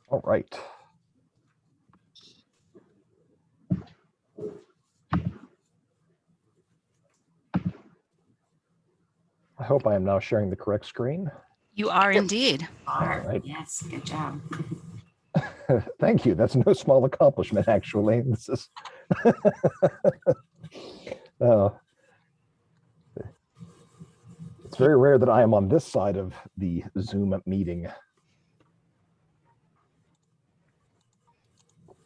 All right. I hope I am now sharing the correct screen. You are indeed. All right. Yes, good job. Thank you. That's no small accomplishment, actually. This is it's very rare that I am on this side of the Zoom meeting.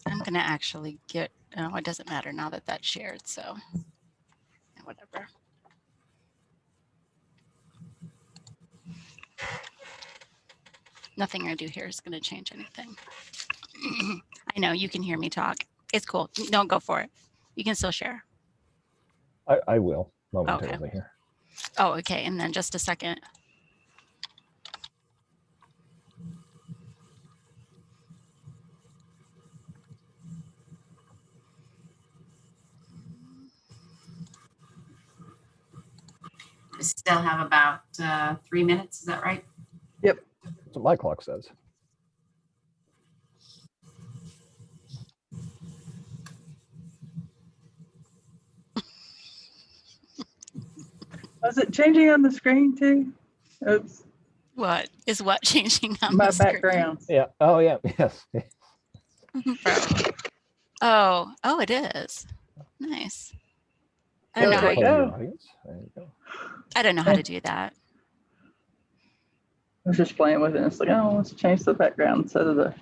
I'm going to actually get, oh, it doesn't matter now that that's shared, so whatever. Nothing I do here is going to change anything. I know you can hear me talk. It's cool. Don't go for it. You can still share. I will momentarily here. Oh, okay. And then just a second. We still have about 3 minutes. Is that right? Yep. That's what my clock says. Was it changing on the screen too? Oops. What is what changing on my the screen? background? Yeah. Oh, yeah. Yes. Oh, it is. Nice. I don't know how There you go. I don't know how to do that. I was just playing with it. And it's like, oh, let's change the background instead of the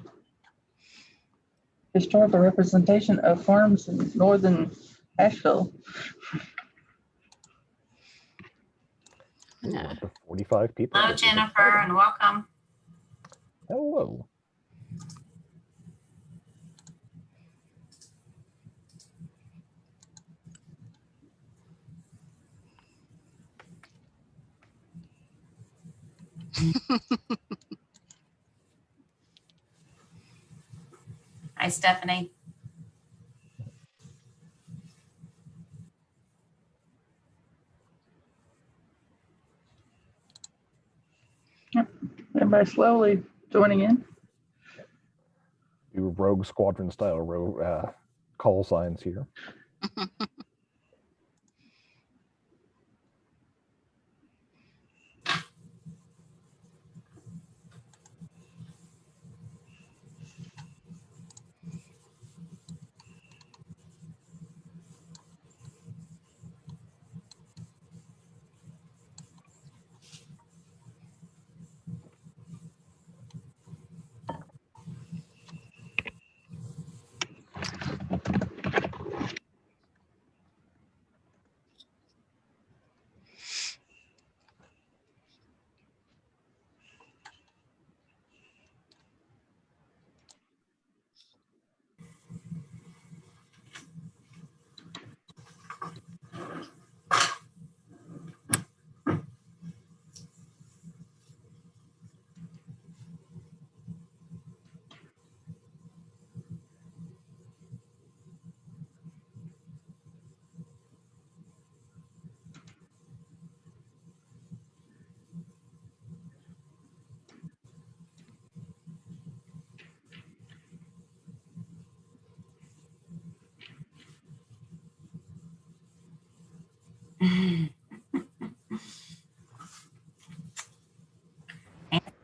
historical representation of farms in northern Asheville. Ooh, up to 45 people. Hello, Jennifer, and welcome. Hello. Hi, Stephanie. Everybody slowly joining in. Do rogue squadron style call signs here.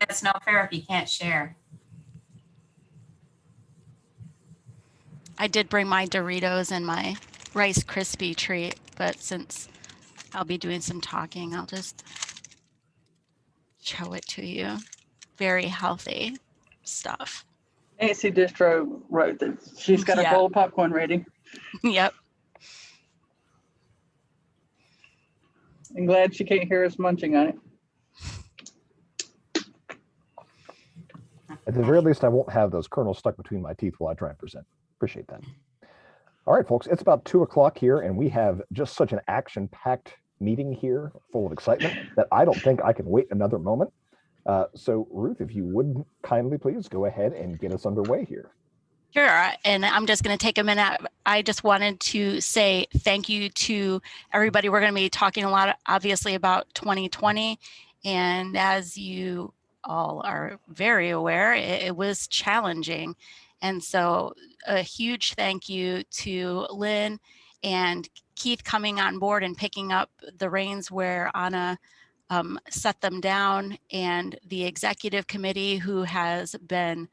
It's no fair if you can't share. I did bring my Doritos and my Rice Krispie treat, but since I'll be doing some talking, I'll just show it to you. Very healthy stuff. Nancy Distro wrote that she's got a bowl of popcorn ready. Yep. I'm glad she can't hear us munching on it. At the very least, I won't have those kernels stuck between my teeth while I try and present. Appreciate that. All right, folks, it's about 2 o'clock here, and we have just such an action-packed meeting here, full of excitement, that I don't think I can wait another moment. So, Ruth, if you would kindly please go ahead and get us underway here. Sure, and I'm just going to take a minute. I just wanted to say thank you to everybody. We're going to be talking a lot, obviously, about 2020, and as you all are very aware, it was challenging. And so a huge thank you to Lynn and Keith coming on board and picking up the reins where Anna set them down, and the executive committee who has been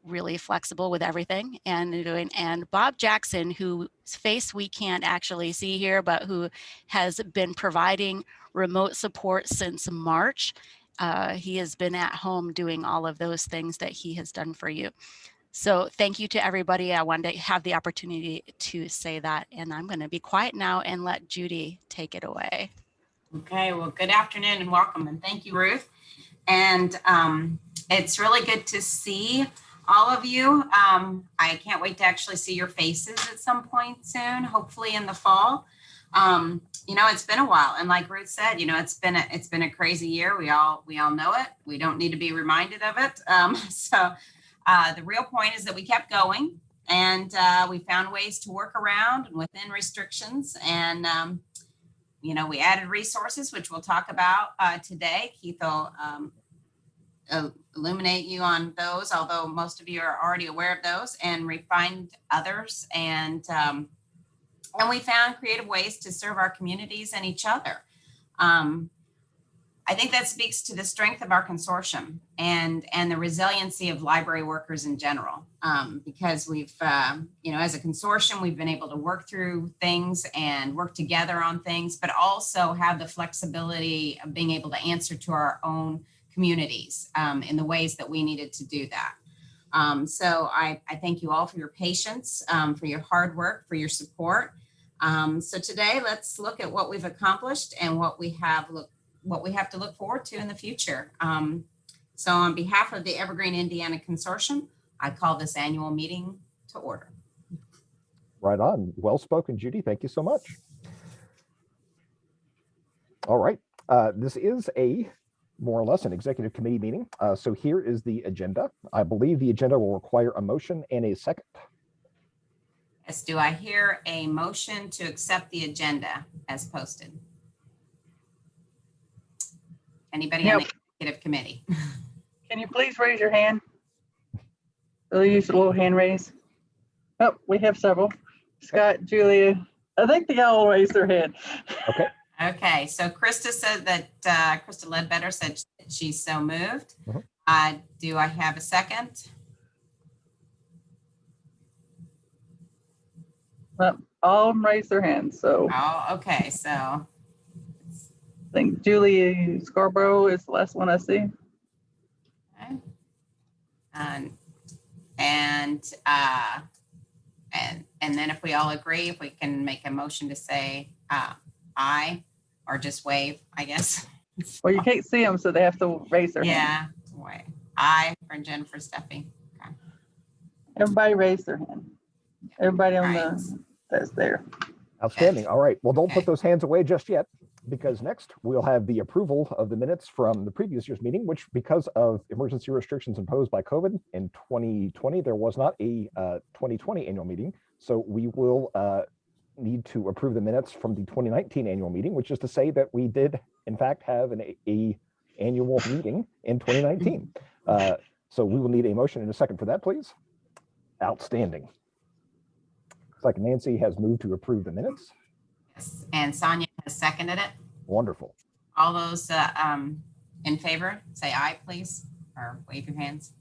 really flexible with everything and Bob Jackson, whose face we can't actually see here, but who has been providing remote support since March. He has been at home doing all of those things that he has done for you. So thank you to everybody. I wanted to have the opportunity to say that, and I'm going to be quiet now and let Judy take it away. Okay, well, good afternoon and welcome, and thank you, Ruth. And it's really good to see all of you. I can't wait to actually see your faces at some point soon, hopefully in the fall. You know, it's been a while, and like Ruth said, you know, it's been a crazy year. We all know it. We don't need to be reminded of it. So the real point is that we kept going, and we found ways to work around and within restrictions, and you know, we added resources, which we'll talk about today. Keith will illuminate you on those, although most of you are already aware of those, and refined others. And we found creative ways to serve our communities and each other. I think that speaks to the strength of our consortium and the resiliency of library workers in general, because we've, you know, as a consortium, we've been able to work through things and work together on things, but also have the flexibility of being able to answer to our own communities in the ways that we needed to do that. So I thank you all for your patience, for your hard work, for your support. So today, let's look at what we've accomplished and what we have to look forward to in the future. So on behalf of the Evergreen Indiana Consortium, I call this annual meeting to order. Right on. Well spoken, Judy. Thank you so much. All right. This is a more or less an executive committee meeting. So here is the agenda. I believe the agenda will require a motion and a second. Yes, do I hear a motion to accept the agenda as posted? Anybody on the executive committee? Can you please raise your hand? We'll use the little hand raise. Oh, we have several. Scott, Julia, I think they all raised their hand. Okay. Okay, so Krista said that, Krista Ledbetter said she's so moved. Do I have a second? All of them raised their hands, so Oh, okay, so. I think Julie Scarborough is the last one I see. Okay. And then if we all agree, if we can make a motion to say aye, or just wave, I guess. Well, you can't see them, so they have to raise their hand. Yeah, wait. Aye for Jennifer Steffi. Okay. Everybody raised their hand. Everybody on Right. that's there. Outstanding. All right. Well, don't put those hands away just yet, because next we'll have the approval of the minutes from the previous year's meeting, which, because of emergency restrictions imposed by COVID in 2020, there was not a 2020 annual meeting. So we will need to approve the minutes from the 2019 annual meeting, which is to say that we did, in fact, have an annual meeting in 2019. So we will need a motion and a second for that, please. Outstanding. Looks like Nancy has moved to approve the minutes. Yes, and Sonia has seconded it. Wonderful. All those in favor, say aye, please, or wave your hands.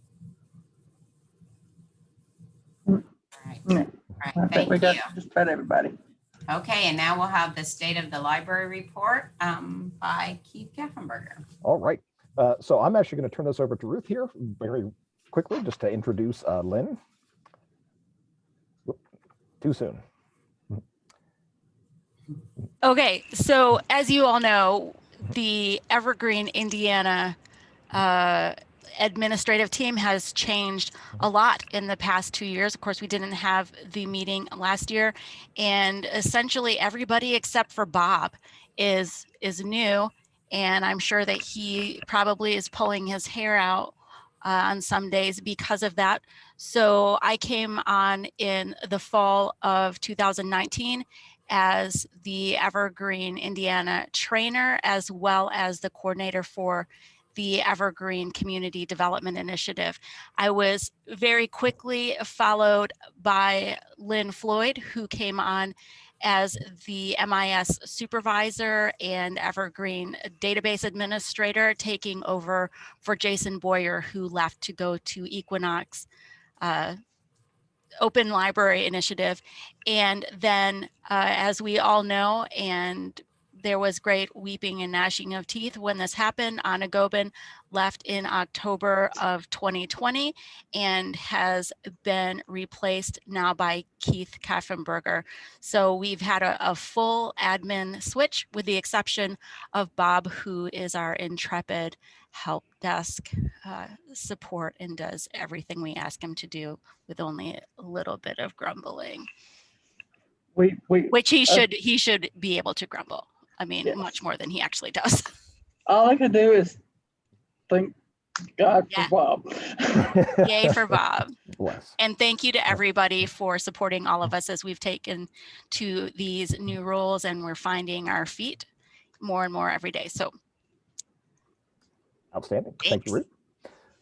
All right. Yeah. All I right, think thank we got you. just about everybody. Okay, and now we'll have the state of the library report by Keith Gaffenberger. All right. So I'm actually going to turn this over to Ruth here very quickly, just to introduce Lynn. Whoop, too soon. Okay, so as you all know, the Evergreen Indiana administrative team has changed a lot in the past 2 years. Of course, we didn't have the meeting last year, and essentially everybody except for Bob is new, and I'm sure that he probably is pulling his hair out on some days because of that. So I came on in the fall of 2019 as the Evergreen Indiana trainer, as well as the coordinator for the Evergreen Community Development Initiative. I was very quickly followed by Lynn Floyd, who came on as the MIS supervisor and Evergreen database administrator, taking over for Jason Boyer, who left to go to Equinox Open Library Initiative. And then, as we all know, and there was great weeping and gnashing of teeth when this happened, Anna Gobin left in October of 2020 and has been replaced now by Keith Kaffenberger. So we've had a full admin switch, with the exception of Bob, who is our intrepid help desk support and does everything we ask him to do with only a little bit of grumbling, which he should be able to grumble. I mean, Yes. much more than he actually does. All I can do is thank God Yeah. for Bob. Yay for Bob. Bless. And thank you to everybody for supporting all of us as we've taken to these new roles and we're finding our feet more and more every day. So Outstanding. Thank thanks. you, Ruth.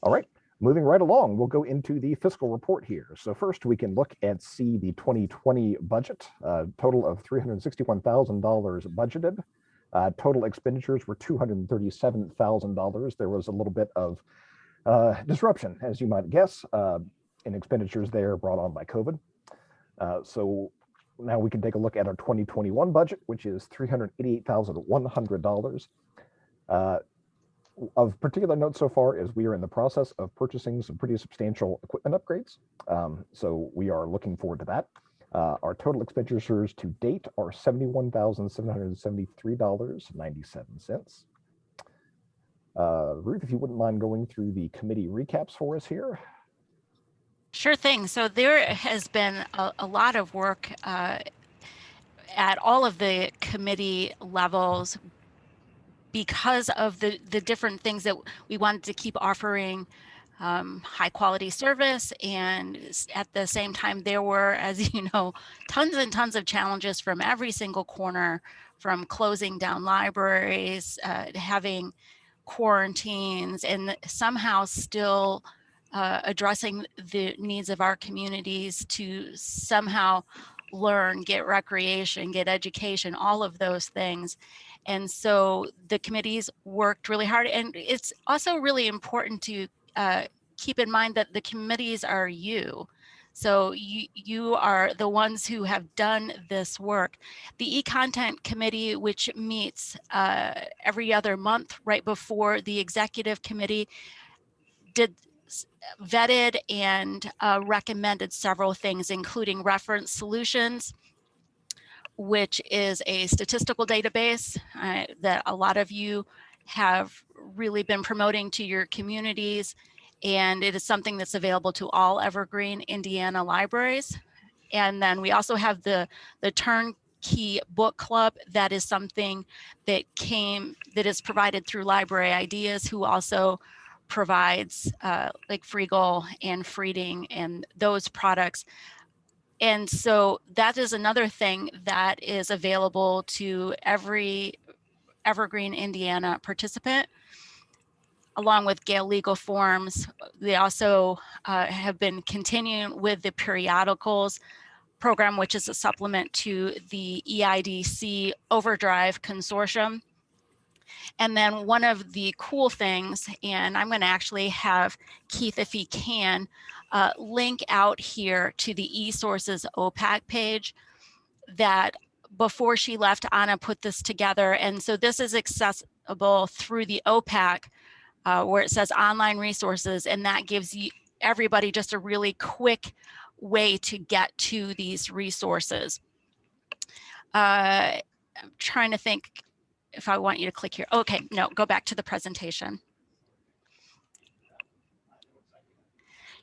All right. Moving right along, we'll go into the fiscal report here. So first, we can look and see the 2020 budget, total of $361,000 budgeted. Total expenditures were $237,000. There was a little bit of disruption, as you might guess, in expenditures there brought on by COVID. So now we can take a look at our 2021 budget, which is $388,100. Of particular note so far is we are in the process of purchasing some pretty substantial equipment upgrades. So we are looking forward to that. Our total expenditures to date are $71,773.97. Ruth, if you wouldn't mind going through the committee recaps for us here. Sure thing. So there has been a lot of work at all of the committee levels, because of the different things that we wanted to keep offering high quality service. And at the same time, there were, as you know, tons and tons of challenges from every single corner, from closing down libraries, having quarantines, and somehow still addressing the needs of our communities to somehow learn, get recreation, get education, all of those things. And so the committees worked really hard. And it's also really important to keep in mind that the committees are you. So you are the ones who have done this work. The e-content committee, which meets every other month right before the executive committee, vetted and recommended several things, including reference solutions, which is a statistical database that a lot of you have really been promoting to your communities. And it is something that's available to all Evergreen, Indiana libraries. And then we also have the Turnkey Book Club. That is something that is provided through Library Ideas, who also provides like Freegal and Freeding and those products. And so that is another thing that is available to every Evergreen, Indiana participant, along with Gale Legal Forms. They also have been continuing with the periodicals program, which is a supplement to the EIDC Overdrive Consortium. And then one of the cool things, and I'm going to actually have Keith, if he can, link out here to the eSources OPAC page that before she left, Anna put this together. And so this is accessible through the OPAC where it says online resources, and that gives you everybody just a really quick way to get to these resources. I'm trying to think if I want you to click here. Okay, no, go back to the presentation.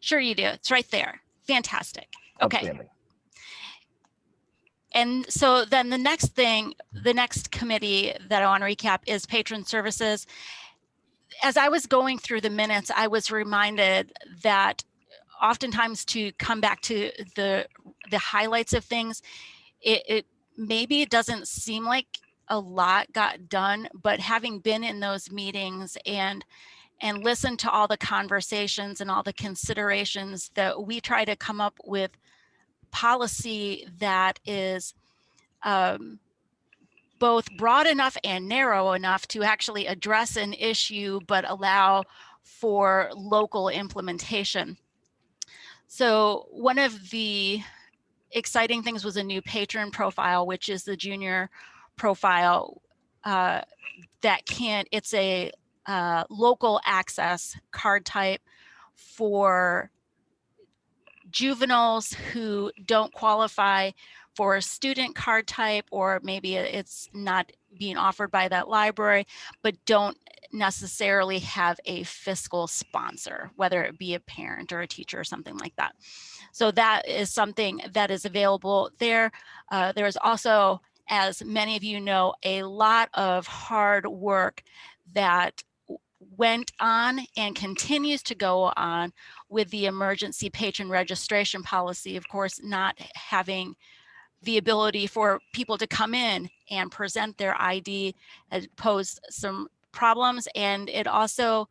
Sure you do, it's right there. Fantastic. Okay. And so then the next thing, the next committee that I want to recap is patron services. As I was going through the minutes, I was reminded that oftentimes to come back to the highlights of things, maybe it doesn't seem like a lot got done, but having been in those meetings and and listen to all the conversations and all the considerations, that we try to come up with policy that is both broad enough and narrow enough to actually address an issue, but allow for local implementation. So one of the exciting things was a new patron profile, which is the junior profile it's a local access card type for juveniles who don't qualify for a student card type, or maybe it's not being offered by that library, but don't necessarily have a fiscal sponsor, whether it be a parent or a teacher or something like that. So that is something that is available there. There is also, as many of you know, a lot of hard work that went on and continues to go on with the emergency patron registration policy. Of course, not having the ability for people to come in and present their ID has posed some problems, and it also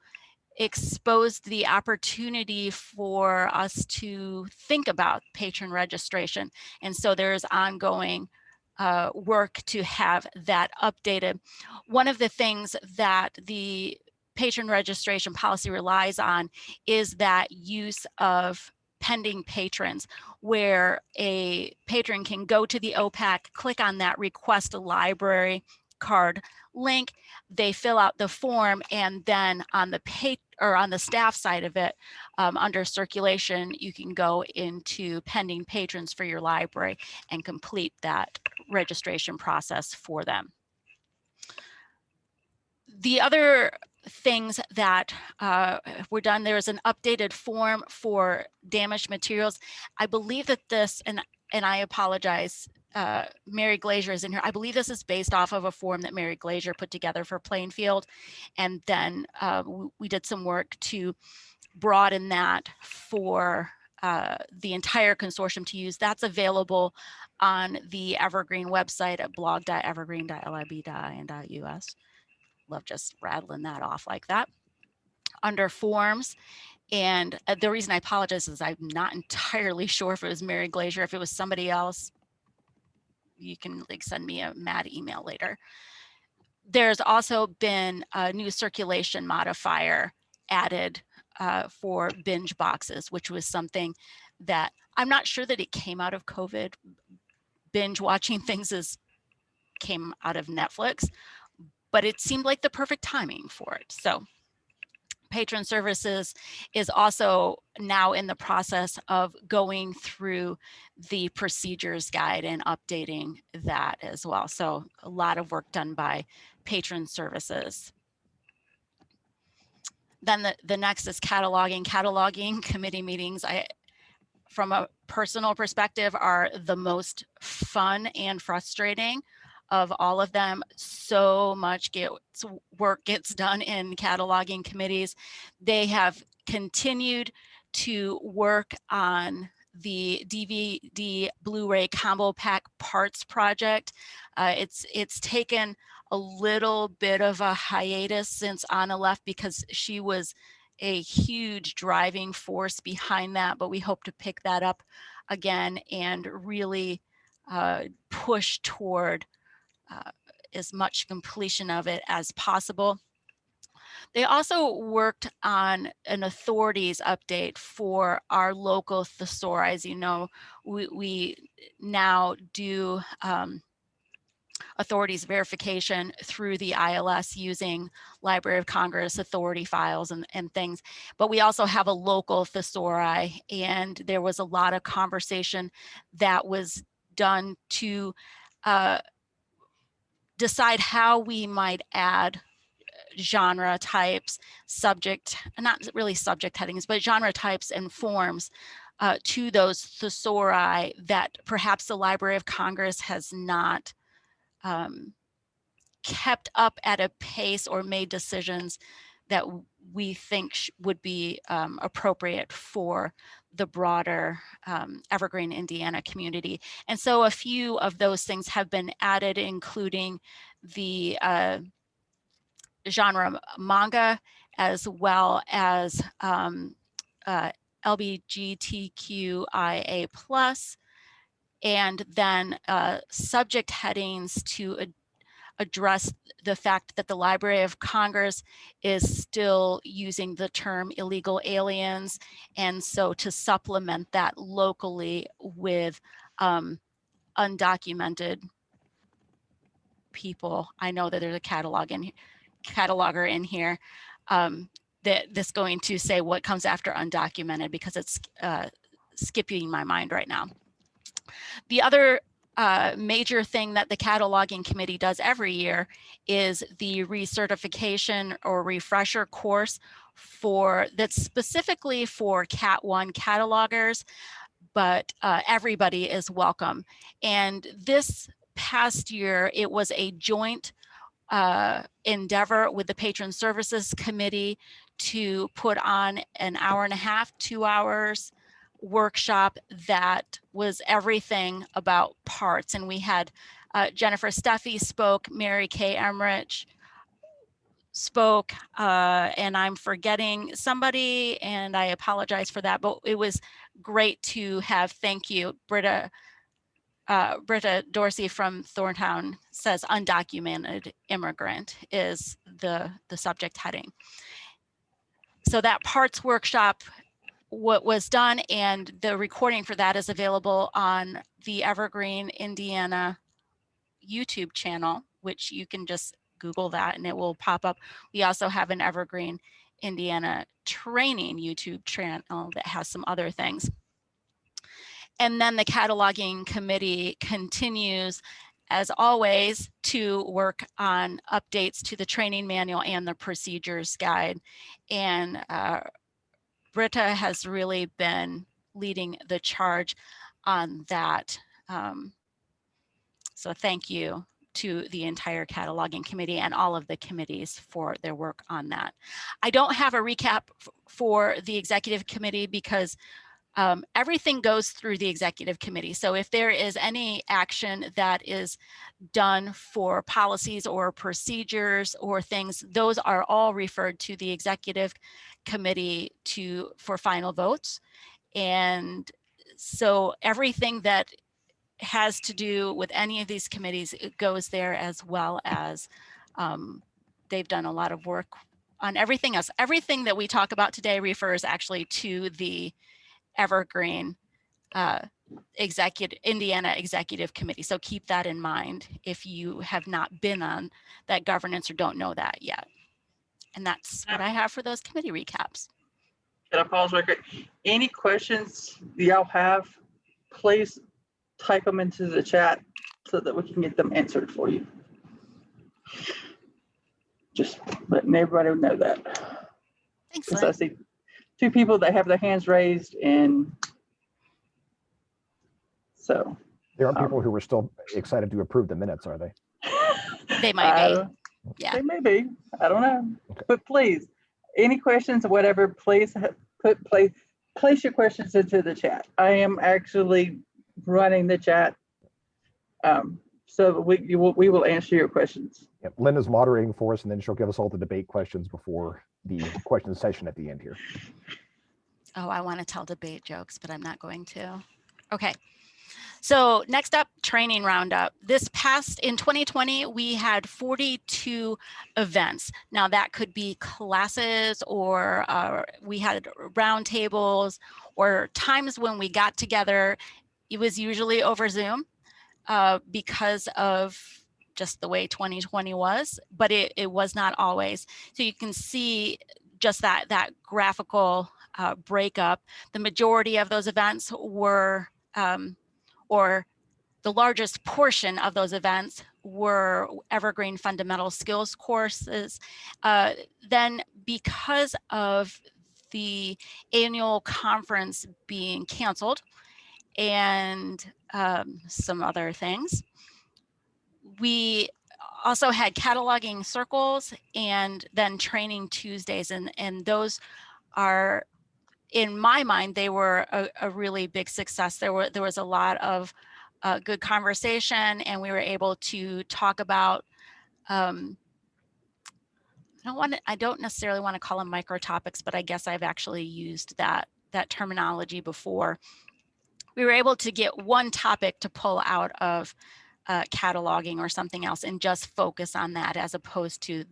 exposed the opportunity for us to think about patron registration. And so there's ongoing work to have that updated. One of the things that the patron registration policy relies on is that use of pending patrons, where a patron can go to the OPAC, click on that request a library card link, they fill out the form, and then on the staff side of it, under circulation, you can go into pending patrons for your library and complete that registration process for them. The other things that were done, there is an updated form for damaged materials. I believe that this, and I apologize, Mary Glazier is in here. I believe this is based off of a form that Mary Glazier put together for Plainfield. And then we did some work to broaden that for the entire consortium to use. That's available on the Evergreen website at blog.evergreen.lib.in.us. Love just rattling that off like that. Under forms, and the reason I apologize is I'm not entirely sure if it was Mary Glazier. If it was somebody else, you can send me a mad email later. There's also been a new circulation modifier added for binge boxes, which was something that I'm not sure that it came out of COVID. Binge watching things came out of Netflix, but it seemed like the perfect timing for it. So patron services is also now in the process of going through the procedures guide and updating that as well. So a lot of work done by patron services. Then the next is cataloging. Cataloging committee meetings, from a personal perspective, are the most fun and frustrating of all of them. So much work gets done in cataloging committees. They have continued to work on the DVD Blu-ray combo pack parts project. It's taken a little bit of a hiatus since Anna left, because she was a huge driving force behind that, but we hope to pick that up again and really push toward as much completion of it as possible. They also worked on an authorities update for our local thesauri. As you know, we now do authorities verification through the ILS using Library of Congress authority files and things, but we also have a local thesauri, and there was a lot of conversation that was done to decide how we might add genre types, not really subject headings, but genre types and forms to those thesauri that perhaps the Library of Congress has not kept up at a pace or made decisions that we think would be appropriate for the broader Evergreen, Indiana community. And so a few of those things have been added, including the genre manga as well as LGBTQIA+, and then subject headings to address the fact that the Library of Congress is still using the term illegal aliens, and so to supplement that locally with undocumented people. I know that there's a cataloger in here that's going to say what comes after undocumented, because it's skipping my mind right now. The other major thing that the cataloging committee does every year is the recertification or refresher course that's specifically for Cat 1 catalogers, but everybody is welcome. And this past year, it was a joint endeavor with the Patron Services Committee to put on an hour and a half, 2 hours workshop that was everything about parts. And we had Jennifer Steffi spoke, Mary Kay Emmerich spoke, and I'm forgetting somebody, and I apologize for that, but it was great to have. Thank you, Britta Dorsey from Thorntown says undocumented immigrant is the subject heading. So that parts workshop, what was done, and the recording for that is available on the Evergreen, Indiana YouTube channel, which you can just Google that and it will pop up. We also have an Evergreen, Indiana training YouTube channel that has some other things. And then the cataloging committee continues, as always, to work on updates to the training manual and the procedures guide. And Britta has really been leading the charge on that. So thank you to the entire cataloging committee and all of the committees for their work on that. I don't have a recap for the executive committee because everything goes through the executive committee. So if there is any action that is done for policies or procedures or things, those are all referred to the executive committee for final votes. And so everything that has to do with any of these committees, it goes there, as well as they've done a lot of work on everything else. Everything that we talk about today refers actually to the Evergreen Indiana Executive Committee. So keep that in mind if you have not been on that governance or don't know that yet. And that's what I have for those committee recaps. Can I pause real quick? Any questions y'all have, please type them into the chat so that we can get them answered for you. Just letting everybody know that. Thanks, Because I Lynn. see two people that have their hands raised, and so. There are people who are still excited to approve the minutes, are they? They might be. Yeah. They may be. I don't know. Okay. But please, any questions or whatever, please place your questions into the chat. I am actually running the chat, so we will answer your questions. Yep. Linda's moderating for us, and then she'll give us all the debate questions before the question session at the end here. Oh, I want to tell debate jokes, but I'm not going to. Okay. So next up, training roundup. In 2020, we had 42 events. Now that could be classes, or we had roundtables, or times when we got together. It was usually over Zoom because of just the way 2020 was, but it was not always. So you can see just that graphical breakup. The majority of those events were or the largest portion of those events were Evergreen Fundamental Skills courses. Then because of the annual conference being canceled and some other things, we also had cataloging circles and then training Tuesdays, and those are, in my mind, they were a really big success. There was a lot of good conversation, and we were able to talk about I don't necessarily want to call them micro topics, but I guess I've actually used that terminology before. We were able to get one topic to pull out of cataloging or something else and just focus on that, as opposed to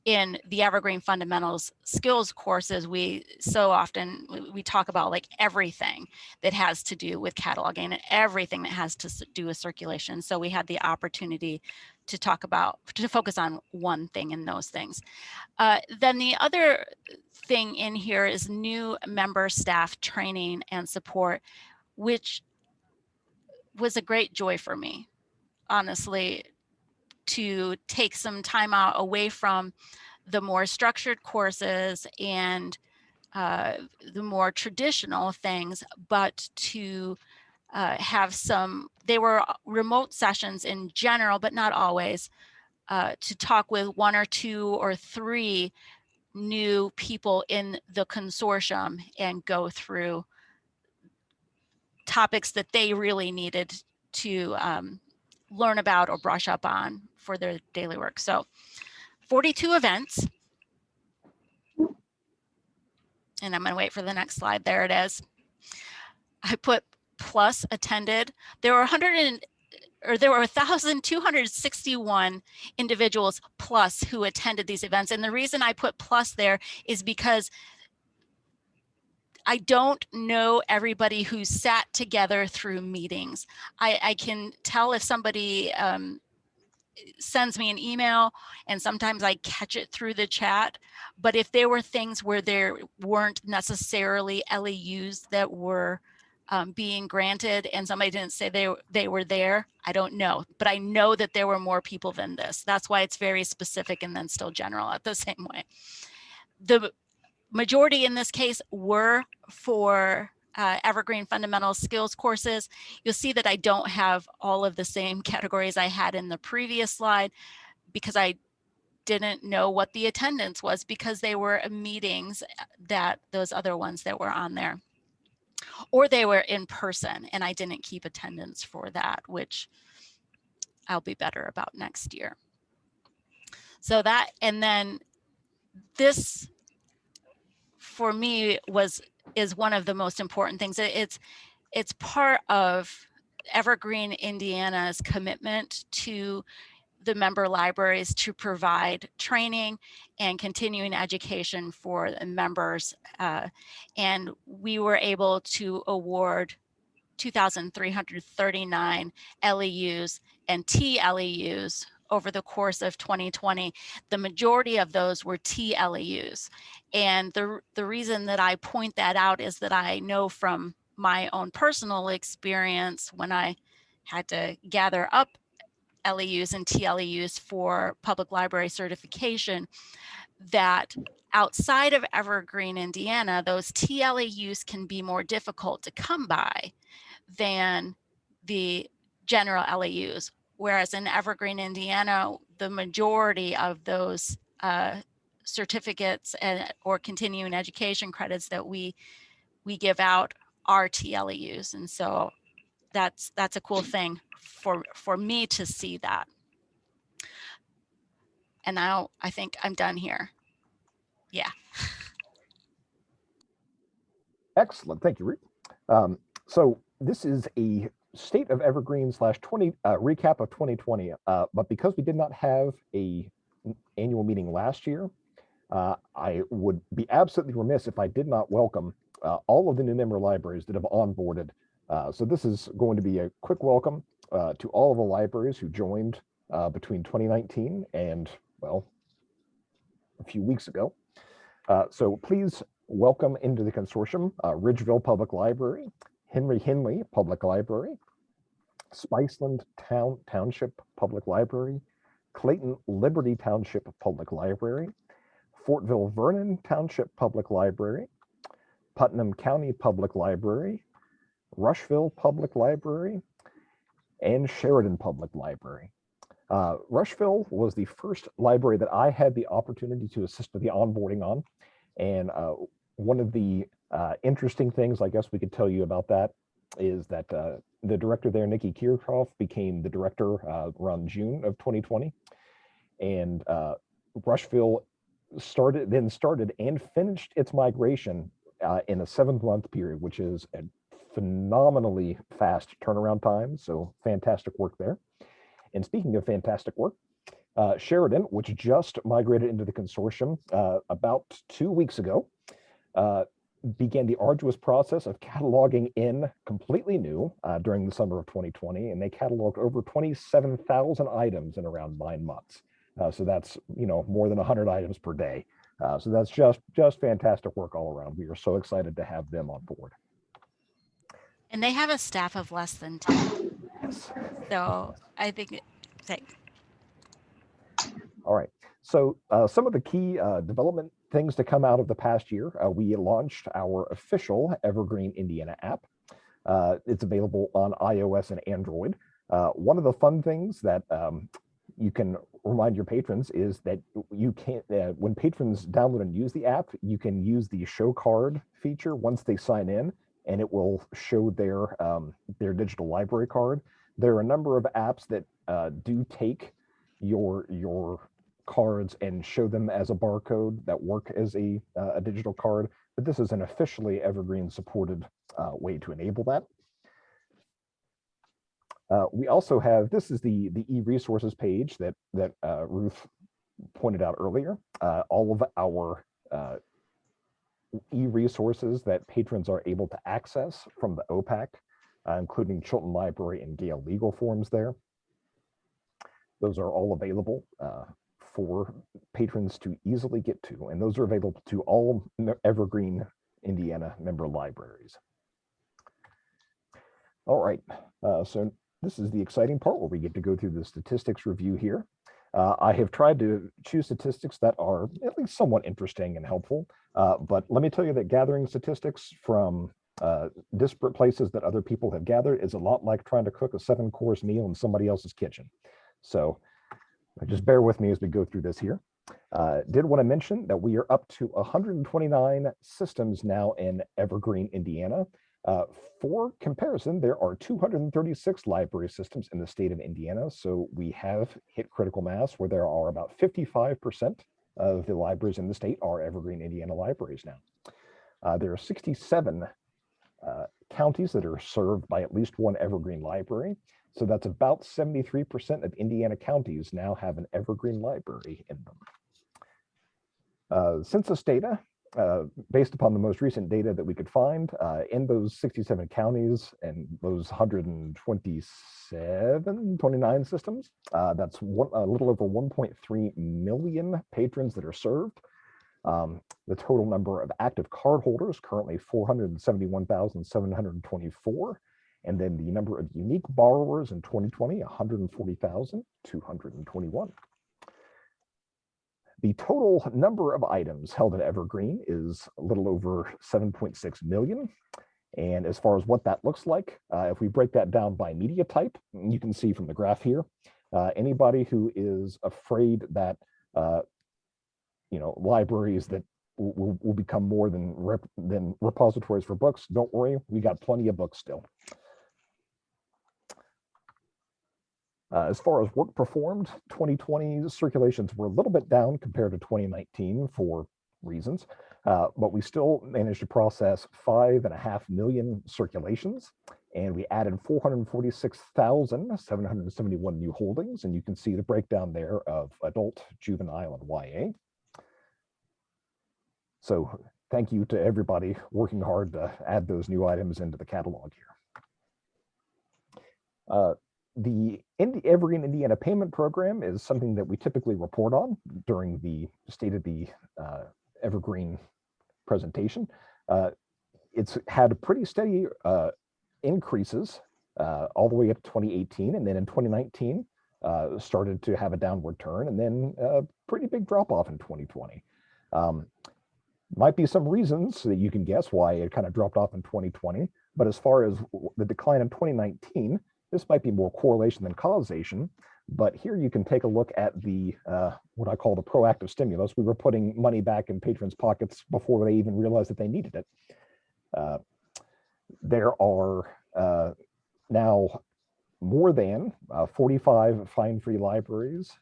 in the Evergreen Fundamentals skills courses, we so often we talk about like everything that has to do with cataloging and everything that has to do with circulation. So we had the opportunity to focus on one thing in those things. Then the other thing in here is new member staff training and support, which was a great joy for me, honestly, to take some time out away from the more structured courses and the more traditional things, but to have they were remote sessions in general, but not always, to talk with one or two or three new people in the consortium and go through topics that they really needed to learn about or brush up on for their daily work. So 42 events. And I'm going to wait for the next slide. There it is. I put plus attended. There were 1,261 individuals plus who attended these events. And the reason I put plus there is because I don't know everybody who sat together through meetings. I can tell if somebody sends me an email, and sometimes I catch it through the chat. But if there were things where there weren't necessarily LEUs that were being granted and somebody didn't say they were there, I don't know. But I know that there were more people than this. That's why it's very specific and then still general at the same way. The majority in this case were for Evergreen Fundamental Skills courses. You'll see that I don't have all of the same categories I had in the previous slide because I didn't know what the attendance was, because they were meetings, that those other ones that were on there, or they were in person and I didn't keep attendance for that, which I'll be better about next year. So that, and then this for me is one of the most important things. It's part of Evergreen Indiana's commitment to the member libraries to provide training and continuing education for the members. And we were able to award 2,339 LEUs and TLEUs over the course of 2020. The majority of those were TLEUs. And the reason that I point that out is that I know from my own personal experience, when I had to gather up LEUs and TLEUs for public library certification, that outside of Evergreen, Indiana, those TLEUs can be more difficult to come by than the general LEUs. Whereas in Evergreen, Indiana, the majority of those certificates or continuing education credits that we give out are TLEUs. And so that's a cool thing for me to see that. And now I think I'm done here. Yeah. Excellent. Thank you, Ruth. So this is a state of Evergreen / 20 recap of 2020. But because we did not have a annual meeting last year, I would be absolutely remiss if I did not welcome all of the new member libraries that have onboarded. So this is going to be a quick welcome to all of the libraries who joined between 2019 and, well, a few weeks ago. So please welcome into the consortium Ridgeville Public Library, Henry Henley Public Library, Spiceland Township Public Library, Clayton Liberty Township Public Library, Fortville Vernon Township Public Library, Putnam County Public Library, Rushville Public Library, and Sheridan Public Library. Rushville was the first library that I had the opportunity to assist with the onboarding on. And one of the interesting things I guess we could tell you about that is that the director there, Nikki Kirchhoff, became the director around June of 2020. And Rushville started and finished its migration in a 7-month period, which is a phenomenally fast turnaround time. So fantastic work there. And speaking of fantastic work, Sheridan, which just migrated into the consortium about 2 weeks ago, began the arduous process of cataloging in completely new during the summer of 2020, and they cataloged over 27,000 items in around 9 months. So that's more than 100 items per day. So that's just fantastic work all around. We are so excited to have them on board. And they have a staff of less than 10. Yes. So I think, All right. So some of the key development things to come out of the past year, we launched our official Evergreen Indiana app. It's available on iOS and Android. One of the fun things that you can remind your patrons is that you can't, when patrons download and use the app, you can use the show card feature once they sign in, and it will show their digital library card. There are a number of apps that do take your cards and show them as a barcode that work as a digital card, but this is an officially Evergreen supported way to enable that. We also have, this is the e-resources page that Ruth pointed out earlier. All of our e-resources that patrons are able to access from the OPAC, including Chilton Library and Gale legal forms there. Those are all available for patrons to easily get to, and those are available to all Evergreen Indiana member libraries. All right, so this is the exciting part where we get to go through the statistics review here. I have tried to choose statistics that are at least somewhat interesting and helpful, but let me tell you that gathering statistics from disparate places that other people have gathered is a lot like trying to cook a 7-course meal in somebody else's kitchen. So just bear with me as we go through this here. Did want to mention that we are up to 129 systems now in Evergreen, Indiana. For comparison, there are 236 library systems in the state of Indiana. So we have hit critical mass where there are about 55% of the libraries in the state are Evergreen, Indiana libraries now. There are 67 counties that are served by at least one Evergreen library. So that's about 73% of Indiana counties now have an Evergreen library in them. Census data, based upon the most recent data that we could find, in those 67 counties and those 29 systems, that's a little over 1.3 million patrons that are served. The total number of active cardholders, currently 471,724. And then the number of unique borrowers in 2020, 140,221. The total number of items held in Evergreen is a little over 7.6 million. And as far as what that looks like, if we break that down by media type, you can see from the graph here, anybody who is afraid that libraries that will become more than repositories for books, don't worry, we got plenty of books still. As far as work performed, 2020 circulations were a little bit down compared to 2019 for reasons, but we still managed to process 5.5 million circulations, and we added 446,771 new holdings, and you can see the breakdown there of adult, juvenile, and YA. So thank you to everybody working hard to add those new items into the catalog here. The Evergreen Indiana payment program is something that we typically report on during the State of the Evergreen presentation. It's had pretty steady increases all the way up to 2018, and then in 2019 started to have a downward turn, and then a pretty big drop off in 2020. Might be some reasons that you can guess why it kind of dropped off in 2020, but as far as the decline in 2019, this might be more correlation than causation, but here you can take a look at the what I call the proactive stimulus. We were putting money back in patrons' pockets before they even realized that they needed it. There are now more than 45 fine-free libraries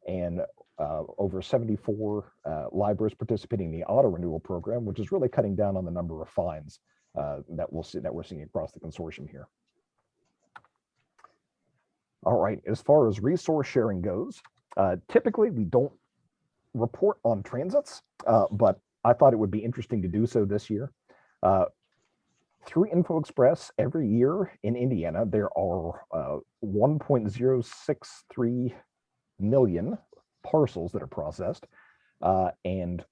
and over 74 libraries participating in the auto renewal program, which is really cutting down on the number of fines that we're seeing across the consortium here. All right, as far as resource sharing goes, typically we don't report on transits, but I thought it would be interesting to do so this year. Through InfoExpress, every year in Indiana, there are 1.063 million parcels that are processed, and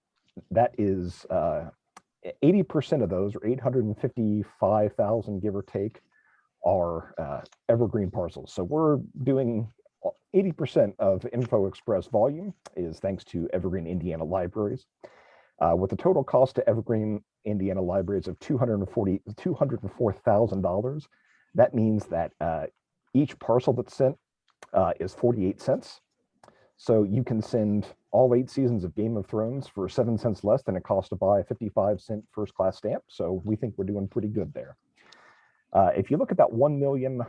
that is 80% of those, or 855,000, give or take, are Evergreen parcels. So we're doing 80% of InfoExpress volume is thanks to Evergreen Indiana libraries, with a total cost to Evergreen Indiana libraries of $204,000. That means that each parcel that's sent is 48 cents. So you can send all 8 seasons of Game of Thrones for 7 cents less than it costs to buy a 55-cent first-class stamp. So we think we're doing pretty good there. If you look at that 1 million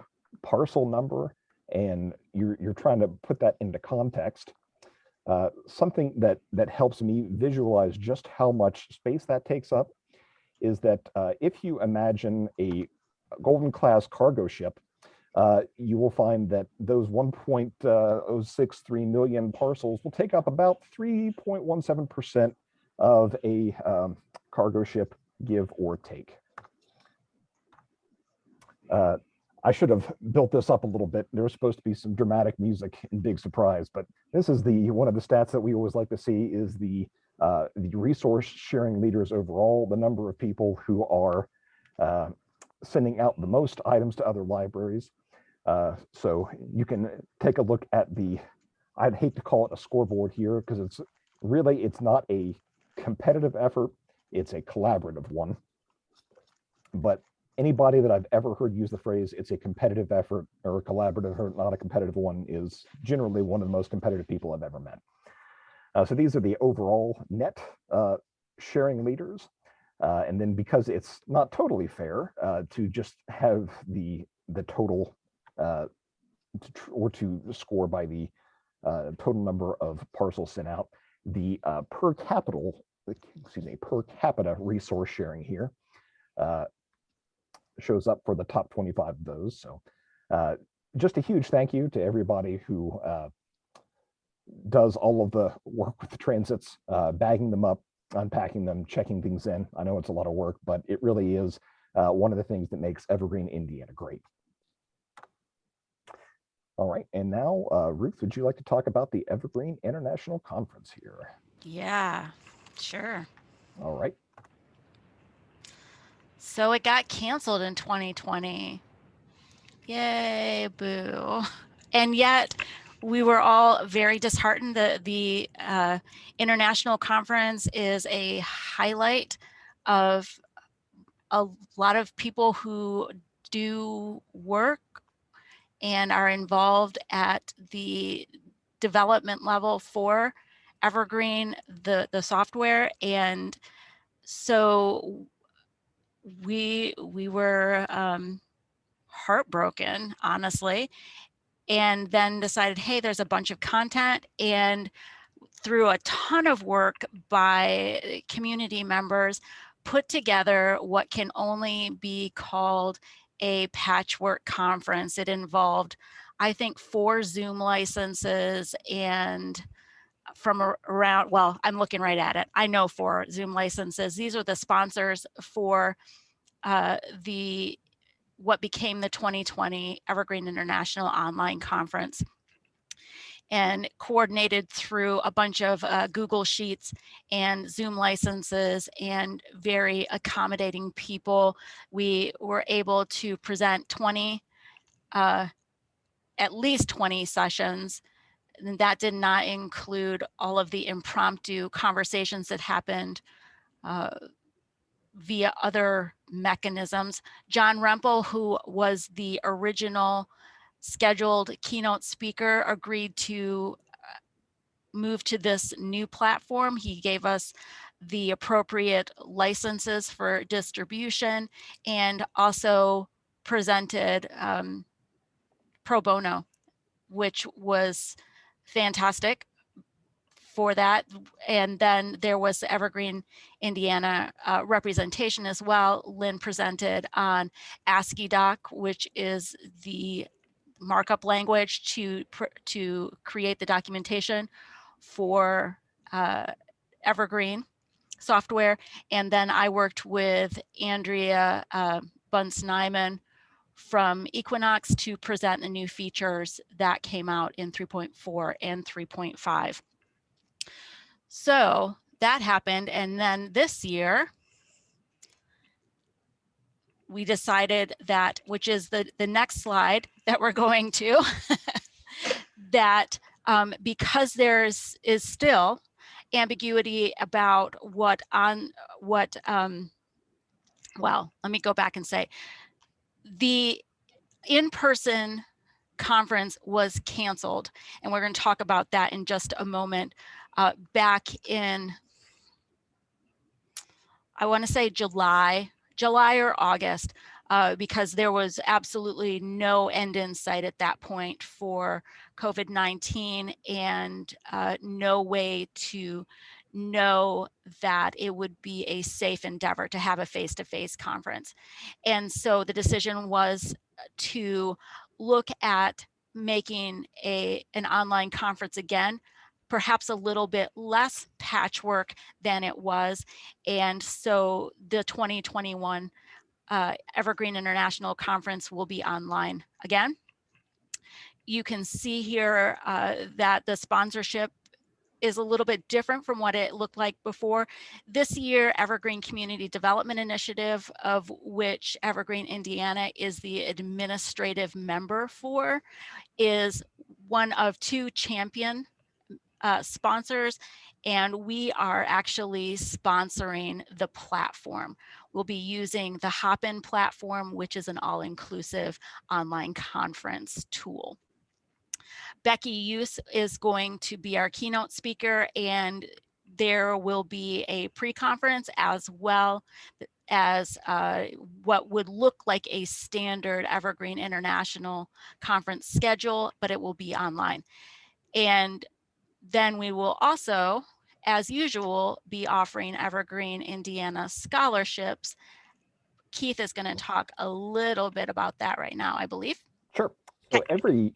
parcel number and you're trying to put that into context, something that helps me visualize just how much space that takes up is that if you imagine a Golden class cargo ship, you will find that those 1.063 million parcels will take up about 3.17% of a cargo ship, give or take. I should have built this up a little bit. There was supposed to be some dramatic music in Big Surprise, but this is one of the stats that we always like to see is the resource sharing leaders overall, the number of people who are sending out the most items to other libraries. So you can take a look at I'd hate to call it a scoreboard here because it's not a competitive effort, it's a collaborative one. But anybody that I've ever heard use the phrase, it's a competitive effort or a collaborative or not a competitive one, is generally one of the most competitive people I've ever met. So these are the overall net sharing leaders. And then because it's not totally fair to just have the total or to score by the total number of parcels sent out, the per capita resource sharing here shows up for the top 25 of those. So just a huge thank you to everybody who does all of the work with the transits, bagging them up, unpacking them, checking things in. I know it's a lot of work, but it really is one of the things that makes Evergreen, Indiana great. All right, and now, Ruth, would you like to talk about the Evergreen International Conference here? Yeah, sure. All right. So it got canceled in 2020. Yay, boo. And yet we were all very disheartened. The international conference is a highlight of a lot of people who do work and are involved at the development level for Evergreen, the software. And so we were heartbroken, honestly, and then decided, hey, there's a bunch of content, and through a ton of work by community members, put together what can only be called a patchwork conference. It involved, I think, 4 Zoom licenses and from around, well, I'm looking right at it. I know 4 Zoom licenses. These are the sponsors for what became the 2020 Evergreen International Online Conference, and coordinated through a bunch of Google Sheets and Zoom licenses and very accommodating people. We were able to present at least 20 sessions. And that did not include all of the impromptu conversations that happened via other mechanisms. John Rempel, who was the original scheduled keynote speaker, agreed to move to this new platform. He gave us the appropriate licenses for distribution and also presented pro bono, which was fantastic. for that. And then there was the Evergreen, Indiana representation as well. Lynn presented on ASCII doc, which is the markup language to create the documentation for Evergreen software. And then I worked with Andrea Bunce-Nyman from Equinox to present the new features that came out in 3.4 and 3.5. So that happened. And then this year, we decided that, which is the next slide that we're going to, that because there's still ambiguity about well, let me go back and say, the in-person conference was canceled, and we're going to talk about that in just a moment. Back in, I want to say July or August, because there was absolutely no end in sight at that point for COVID-19, and no way to know that it would be a safe endeavor to have a face-to-face conference. And so the decision was to look at making an online conference again, perhaps a little bit less patchwork than it was. And so the 2021 Evergreen International Conference will be online again. You can see here that the sponsorship is a little bit different from what it looked like before. This year, Evergreen Community Development Initiative, of which Evergreen Indiana is the administrative member for, is one of two champion sponsors, and we are actually sponsoring the platform. We'll be using the Hopin platform, which is an all-inclusive online conference tool. Becky Use is going to be our keynote speaker, and there will be a pre-conference as well as what would look like a standard Evergreen International Conference schedule, but it will be online. And then we will also, as usual, be offering Evergreen Indiana scholarships. Keith is going to talk a little bit about that right now, I believe. Sure. So every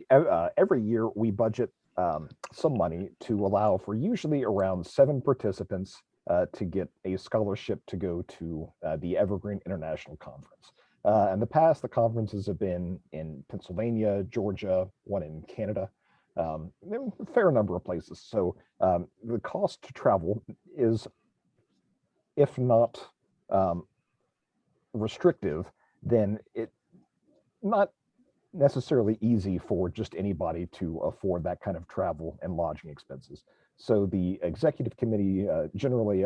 year we budget some money to allow for usually around 7 participants to get a scholarship to go to the Evergreen International Conference. In the past, the conferences have been in Pennsylvania, Georgia, one in Canada, a fair number of places. So the cost to travel is, if not restrictive, then it not necessarily easy for just anybody to afford that kind of travel and lodging expenses. So the executive committee generously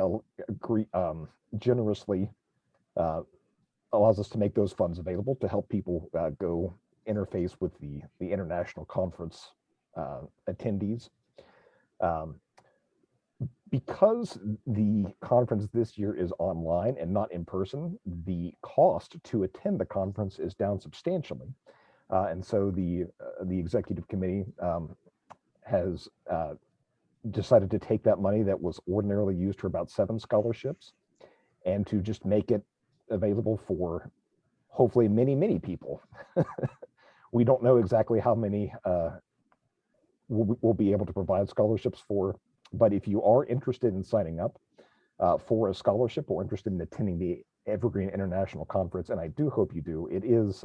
allows us to make those funds available to help people go interface with the international conference attendees. Because the conference this year is online and not in person, the cost to attend the conference is down substantially. And so the executive committee has decided to take that money that was ordinarily used for about 7 scholarships and to just make it available for hopefully many, many people. We don't know exactly how many we'll be able to provide scholarships for, but if you are interested in signing up for a scholarship or interested in attending the Evergreen International Conference, and I do hope you do, it is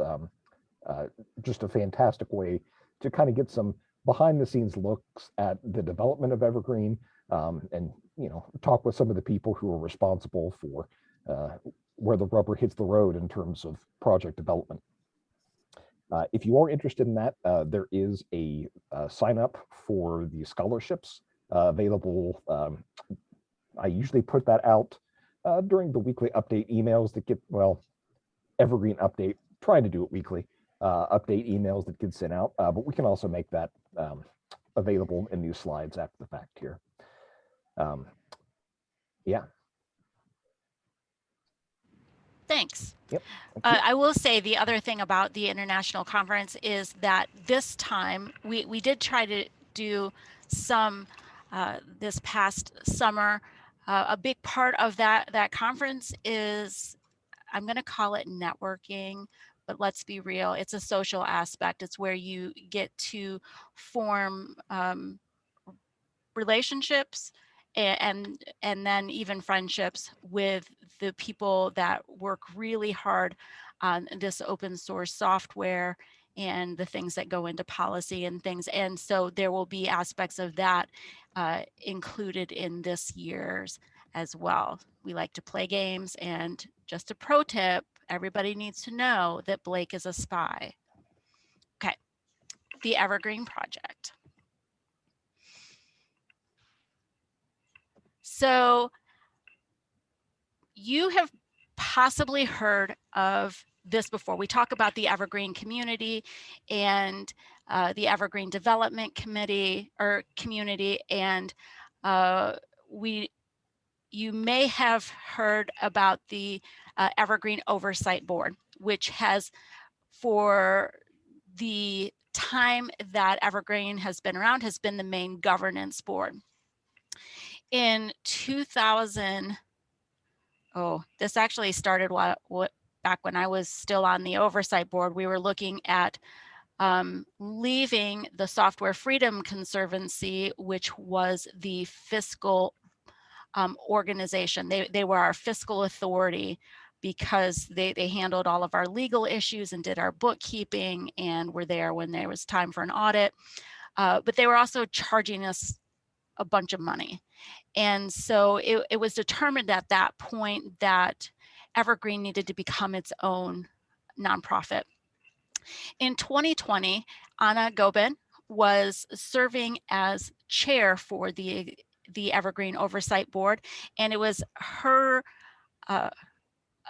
just a fantastic way to kind of get some behind the scenes looks at the development of Evergreen, and talk with some of the people who are responsible for where the rubber hits the road in terms of project development. If you are interested in that, there is a sign up for the scholarships available. I usually put that out during the weekly update emails that get, Evergreen update, trying to do it weekly, update emails that get sent out, but we can also make that available in these slides after the fact here. Yeah. Thanks. Yep. I will say the other thing about the international conference is that this time we did try to do some this past summer. A big part of that conference is, I'm going to call it networking, but let's be real, it's a social aspect. It's where you get to form relationships and then even friendships with the people that work really hard on this open source software and the things that go into policy and things. And so there will be aspects of that included in this year's as well. We like to play games, and just a pro tip, everybody needs to know that Blake is a spy. Okay, the Evergreen Project. So you have possibly heard of this before. We talk about the Evergreen community and the Evergreen Development Committee or community, and you may have heard about the Evergreen Oversight Board, which has, for the time that Evergreen has been around, has been the main governance board. In 2000, this actually started back when I was still on the oversight board. We were looking at leaving the Software Freedom Conservancy, which was the fiscal organization. They were our fiscal authority because they handled all of our legal issues and did our bookkeeping and were there when there was time for an audit. But they were also charging us a bunch of money. And so it was determined at that point that Evergreen needed to become its own nonprofit. In 2020, Anna Gobin was serving as chair for the Evergreen Oversight Board, and it was her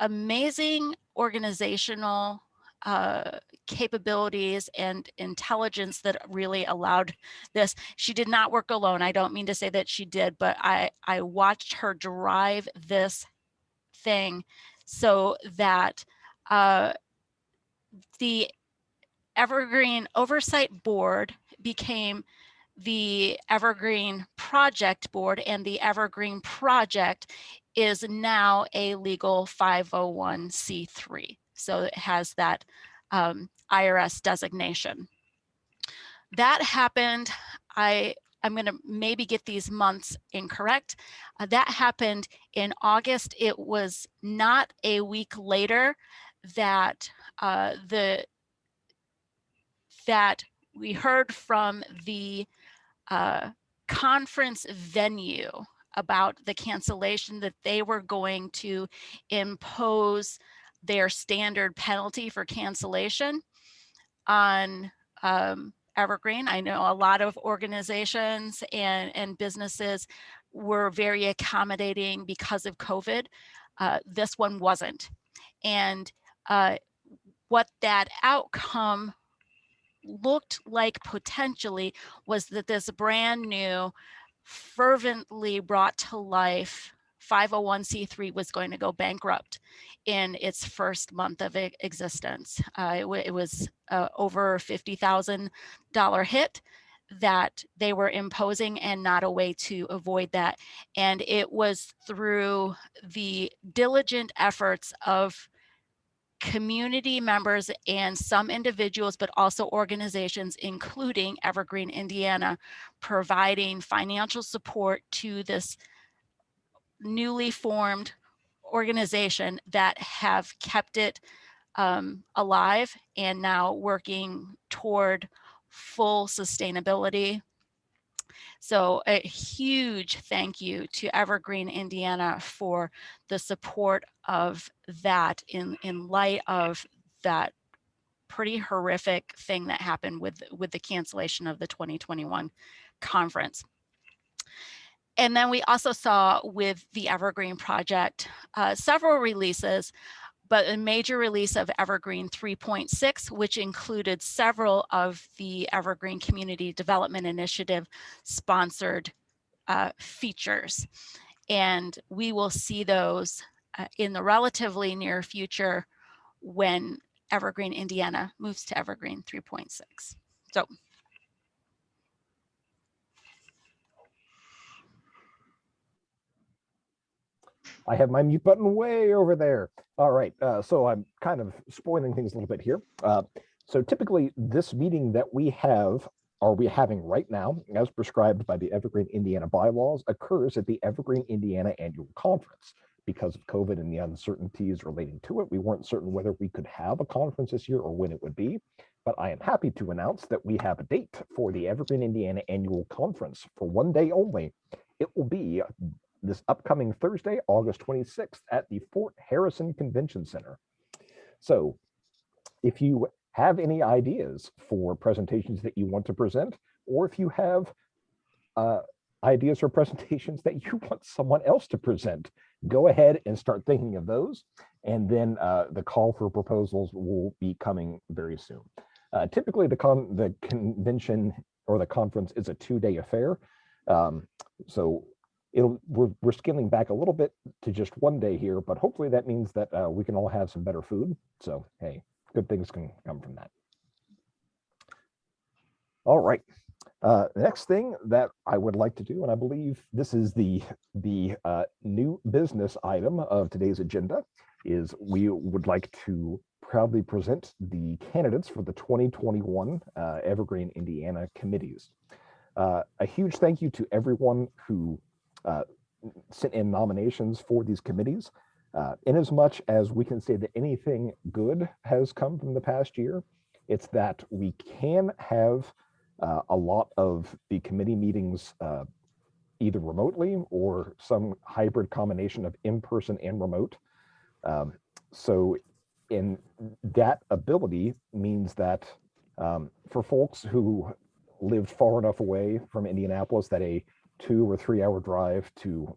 amazing organizational capabilities and intelligence that really allowed this. She did not work alone. I don't mean to say that she did, but I watched her drive this thing so that the Evergreen Oversight Board became the Evergreen Project Board, and the Evergreen Project is now a legal 501c3. So it has that IRS designation. That happened, I'm going to maybe get these months incorrect. That happened in August. It was not a week later that that we heard from the conference venue about the cancellation, that they were going to impose their standard penalty for cancellation on Evergreen. I know a lot of organizations and businesses were very accommodating because of COVID. This one wasn't. And what that outcome looked like potentially was that this brand new, fervently brought to life 501c3 was going to go bankrupt in its first month of existence. It was over $50,000 hit that they were imposing, and not a way to avoid that. And it was through the diligent efforts of community members and some individuals, but also organizations, including Evergreen Indiana, providing financial support to this newly formed organization that have kept it alive and now working toward full sustainability. So a huge thank you to Evergreen Indiana for the support of that in light of that pretty horrific thing that happened with the cancellation of the 2021 conference. And then we also saw with the Evergreen Project several releases, but a major release of Evergreen 3.6, which included several of the Evergreen Community Development Initiative sponsored features. And we will see those in the relatively near future when Evergreen Indiana moves to Evergreen 3.6. So I have my mute button way over there. All right, so I'm kind of spoiling things a little bit here. So typically this meeting that we have, are we having right now, as prescribed by the Evergreen, Indiana bylaws, occurs at the Evergreen, Indiana Annual Conference. Because of COVID and the uncertainties relating to it, we weren't certain whether we could have a conference this year or when it would be. But I am happy to announce that we have a date for the Evergreen, Indiana Annual Conference for one day only. It will be this upcoming Thursday, August 26th at the Fort Harrison Convention Center. So if you have any ideas for presentations that you want to present, or if you have ideas or presentations that you want someone else to present, go ahead and start thinking of those. And then the call for proposals will be coming very soon. Typically, the convention or the conference is a 2-day affair. So we're scaling back a little bit to just 1 day here, but hopefully that means that we can all have some better food. So, hey, good things can come from that. All right. Next thing that I would like to do, and I believe this is the new business item of today's agenda, is we would like to proudly present the candidates for the 2021 Evergreen, Indiana committees. A huge thank you to everyone who sent in nominations for these committees. In as much as we can say that anything good has come from the past year, it's that we can have a lot of the committee meetings either remotely or some hybrid combination of in-person and remote. So in that ability means that for folks who lived far enough away from Indianapolis that a 2 or 3 hour drive to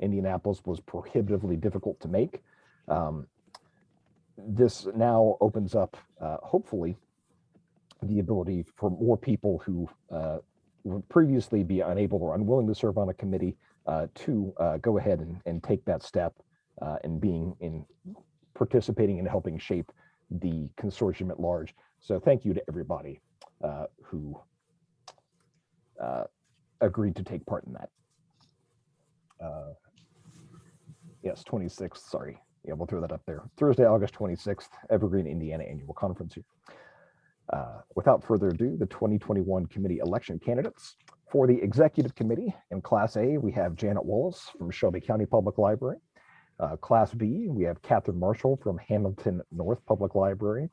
Indianapolis was prohibitively difficult to make, this now opens up, hopefully, the ability for more people who would previously be unable or unwilling to serve on a committee to go ahead and take that step and participating in helping shape the consortium at large. So thank you to everybody who agreed to take part in that. Yes, 26th, sorry. Yeah, we'll throw that up there. Thursday, August 26th, Evergreen, Indiana Annual Conference here. Without further ado, the 2021 committee election candidates. For the executive committee in Class A, we have Janet Wallace from Shelby County Public Library. Class B, we have Catherine Marshall from Hamilton North Public Library.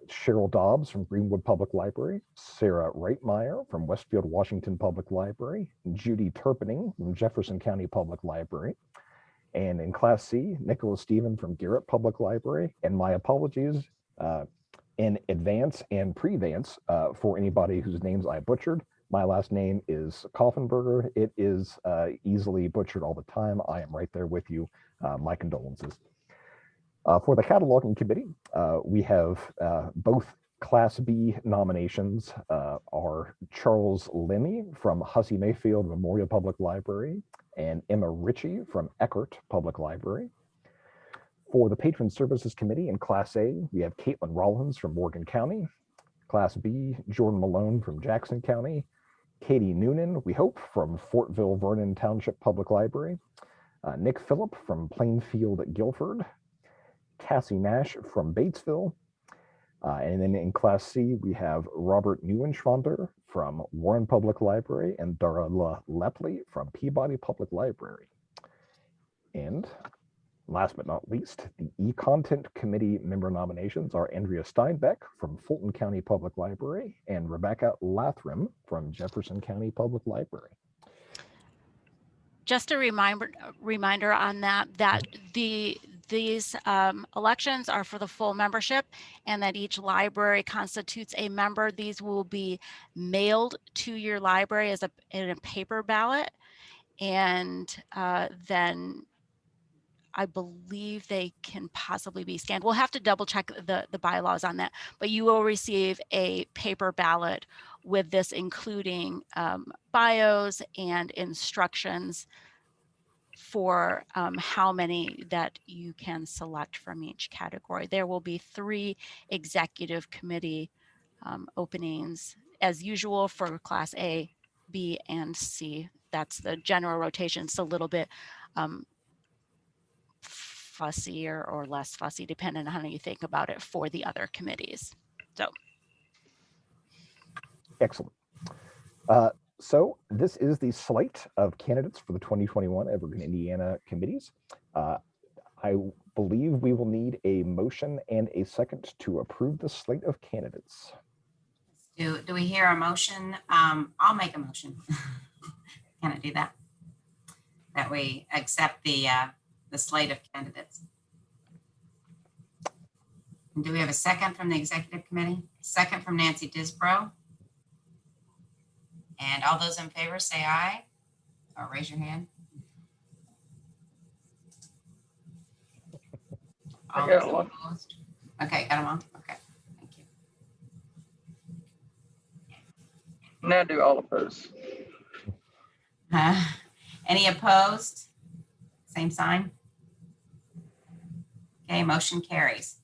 Cheryl Dobbs from Greenwood Public Library. Sarah Reitmeyer from Westfield Washington Public Library. Judy Turpening from Jefferson County Public Library. And in Class C, Nicholas Stephen from Garrett Public Library. And my apologies in advance and pre-advance for anybody whose names I butchered. My last name is Koffenberger. It is easily butchered all the time. I am right there with you. My condolences. For the cataloging committee, we have both Class B nominations are Charles Lemmy from Hussey Mayfield Memorial Public Library and Emma Ritchie from Eckert Public Library. For the Patron Services Committee in Class A, we have Caitlin Rollins from Morgan County. Class B, Jordan Malone from Jackson County. Katie Noonan, we hope, from Fortville Vernon Township Public Library. Nick Phillip from Plainfield Guilford. Cassie Nash from Batesville. And then in Class C, we have Robert Neuenschwander from Warren Public Library and Darla Lepley from Peabody Public Library. And last but not least, the E-Content Committee member nominations are Andrea Steinbeck from Fulton County Public Library and Rebecca Lathram from Jefferson County Public Library. Just a reminder on that these elections are for the full membership and that each library constitutes a member. These will be mailed to your library as in a paper ballot. And then I believe they can possibly be scanned. We'll have to double check the bylaws on that, but you will receive a paper ballot with this, including bios and instructions for how many that you can select from each category. There will be 3 executive committee openings as usual for Class A, B, and C. That's the general rotation. It's a little bit fussy or less fussy, depending on how you think about it for the other committees. So. Excellent. So this is the slate of candidates for the 2021 Evergreen, Indiana committees. I believe we will need a motion and a second to approve the slate of candidates. Do we hear a motion? I'll make a motion. Can I do that? That we accept the slate of candidates. And do we have a second from the executive committee? Second from Nancy Disbrow. And all those in favor say aye, or raise your hand. All those opposed? Okay, got them all? Okay, thank you. Now do all opposed. Any opposed? Same sign? Okay, motion carries.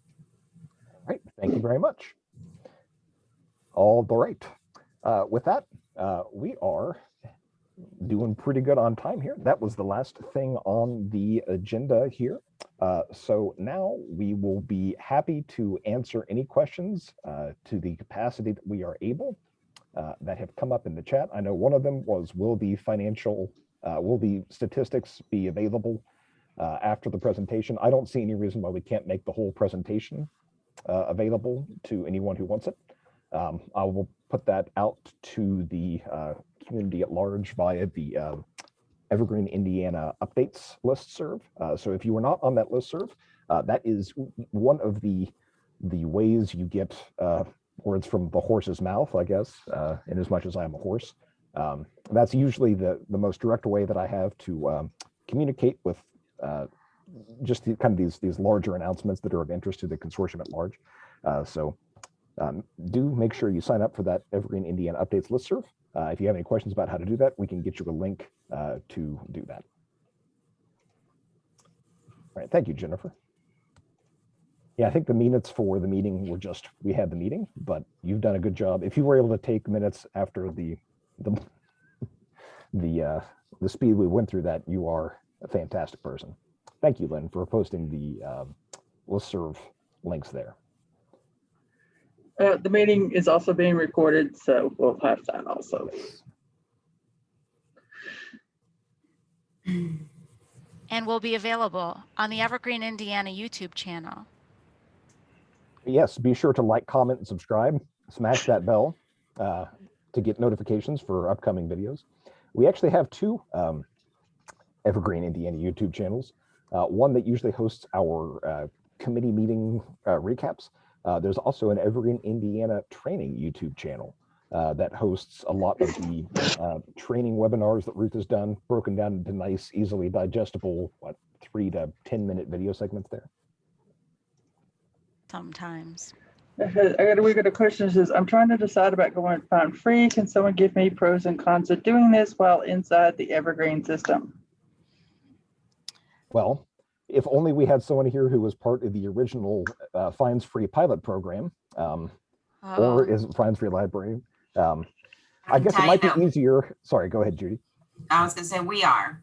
All right, thank you very much. All right. With that, we are doing pretty good on time here. That was the last thing on the agenda here. So now we will be happy to answer any questions to the capacity that we are able that have come up in the chat. I know one of them was, will the statistics be available after the presentation? I don't see any reason why we can't make the whole presentation available to anyone who wants it. I will put that out to the community at large via the Evergreen Indiana updates listserv. So if you are not on that listserv, that is one of the ways you get words from the horse's mouth, I guess, in as much as I am a horse. That's usually the most direct way that I have to communicate with just these larger announcements that are of interest to the consortium at large. Do make sure you sign up for that Evergreen Indiana updates listserv. If you have any questions about how to do that, we can get you a link to do that. All right, thank you, Jennifer. Yeah, I think the minutes for the meeting were just, we had the meeting, but you've done a good job. If you were able to take minutes after the speed we went through that, you are a fantastic person. Thank you, Lynn, for posting the listserv links there. The meeting is also being recorded, so we'll have that also. And will be available on the Evergreen Indiana YouTube channel. Yes, be sure to like, comment, and subscribe. Smash that bell to get notifications for upcoming videos. We actually have two Evergreen Indiana YouTube channels. One that usually hosts our committee meeting recaps. There's also an Evergreen Indiana training YouTube channel that hosts a lot of the training webinars that Ruth has done, broken down into nice, easily digestible, 3 to 10 minute video segments there. Sometimes. We got a question that says, I'm trying to decide about going fine free. Can someone give me pros and cons of doing this while inside the Evergreen system? Well, if only we had someone here who was part of the original fines free pilot program, or is fines free library. I guess it might be easier. Sorry, go ahead, Judy. I was going to say we are.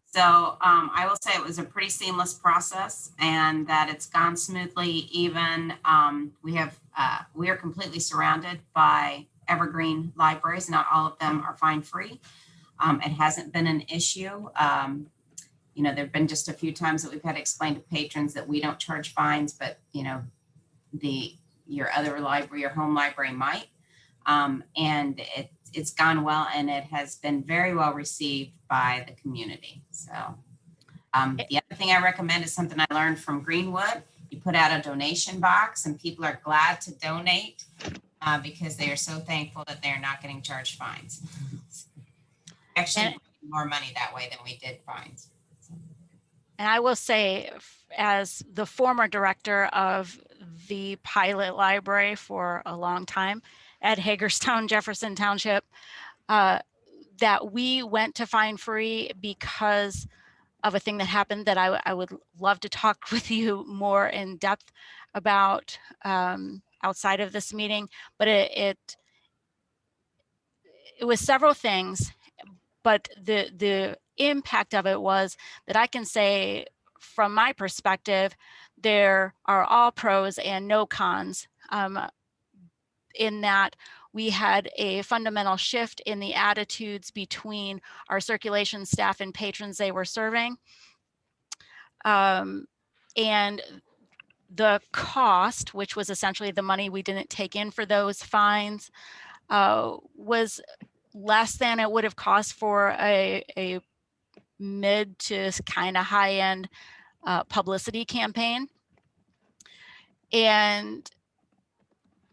So I will say it was a pretty seamless process and that it's gone smoothly. Even we are completely surrounded by Evergreen libraries. Not all of them are fine free. It hasn't been an issue. You know, there've been just a few times that we've had to explain to patrons that we don't charge fines, but you know, your other library, your home library might. And it's gone well, and it has been very well received by the community. So the other thing I recommend is something I learned from Greenwood. You put out a donation box, and people are glad to donate because they are so thankful that they're not getting charged fines. Actually, more money that way than we did fines. And I will say, as the former director of the pilot library for a long time at Hagerstown, Jefferson Township, that we went to fine free because of a thing that happened that I would love to talk with you more in depth about outside of this meeting. But it was several things, but the impact of it was that I can say from my perspective, there are all pros and no cons, in that we had a fundamental shift in the attitudes between our circulation staff and patrons they were serving. And the cost, which was essentially the money we didn't take in for those fines, was less than it would have cost for a mid to kind of high end publicity campaign. And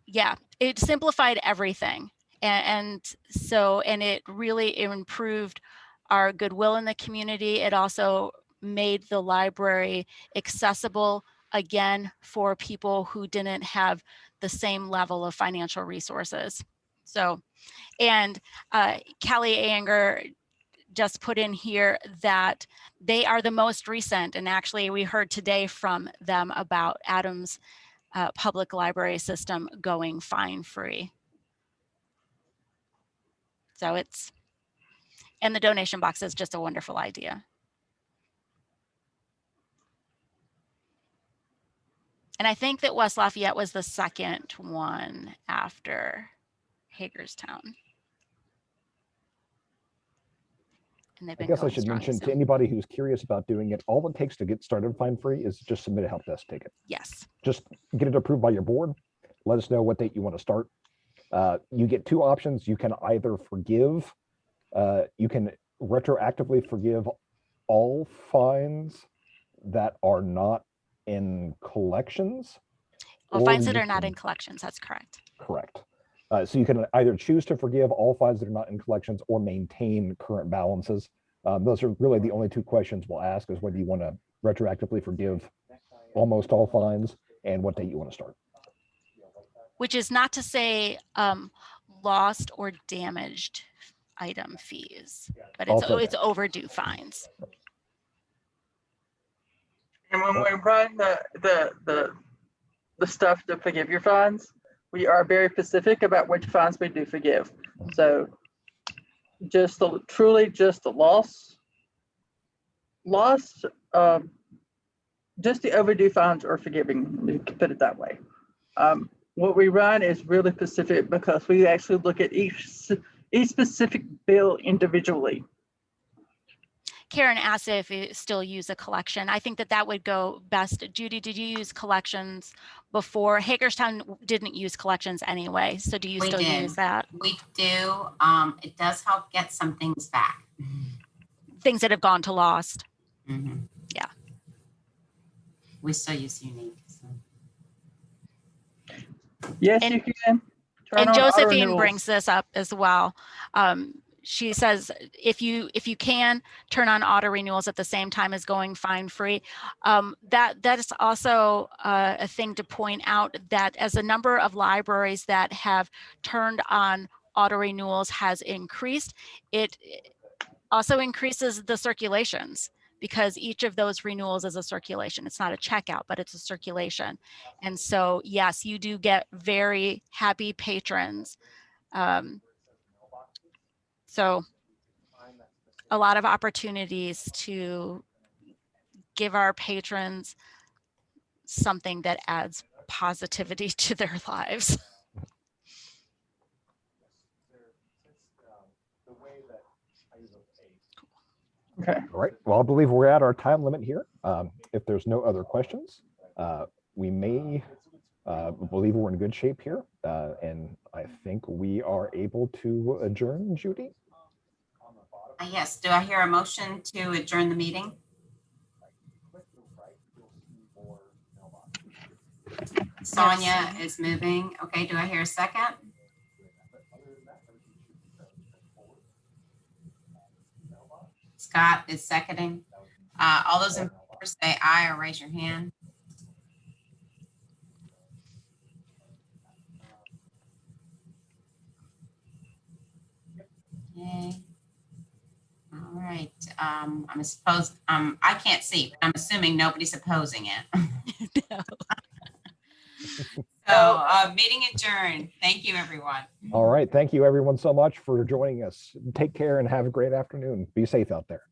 yeah, it simplified everything. And it really improved our goodwill in the community. It also made the library accessible again for people who didn't have the same level of financial resources. So, and Callie Anger just put in here that they are the most recent, and actually we heard today from them about Adams public library system going fine free. So and the donation box is just a wonderful idea. And I think that West Lafayette was the second one after Hagerstown. And they've I been guess I going should strong, mention so to anybody who's curious about doing it, all it takes to get started fine free is just submit a help desk ticket. yes. Just get it approved by your board. Let us know what date you want to start. You get two options. You can either forgive, you can retroactively forgive all fines that are not in collections. Well, or fines that you are not can- in collections, that's correct. Correct. So you can either choose to forgive all fines that are not in collections or maintain current balances. Those are really the only two questions we'll ask, is whether you want to retroactively forgive almost all fines and what date you want to start. Which is not to say lost or damaged item fees, but Also it's that. overdue fines. And when we run the stuff to forgive your fines, we are very specific about which fines we do forgive. So truly just the loss, just the overdue fines are forgiving, we can put it that way. What we run is really specific because we actually look at each specific bill individually. Karen asked if you still use a collection. I think that would go best. Judy, did you use collections before? Hagerstown didn't use collections anyway. So do you still use that? We do. It does help get some things back. Things that have gone to lost. Mm-hmm. Yeah. We still use Unique. So. Yes, And, you can. And Josephine brings this up as well. She says, if you can turn on auto renewals at the same time as going fine free, that is also a thing to point out, that as the number of libraries that have turned on auto renewals has increased, it also increases the circulations, because each of those renewals is a circulation. It's not a checkout, but it's a circulation. And so, yes, you do get very happy patrons. So a lot of opportunities to give our patrons something that adds positivity to their lives. Okay. All right. Well, I believe we're at our time limit here. If there's no other questions, we may believe we're in good shape here. And I think we are able to adjourn, Judy. Yes. Do I hear a motion to adjourn the meeting? Sonia is moving. Okay. Do I hear a second? Scott is seconding. All those in favor say aye or raise your hand. Okay. All right. I'm supposed I can't see, but I'm assuming nobody's opposing it. No. So meeting adjourned. Thank you, everyone. All right. Thank you, everyone, so much for joining us. Take care and have a great afternoon. Be safe out there.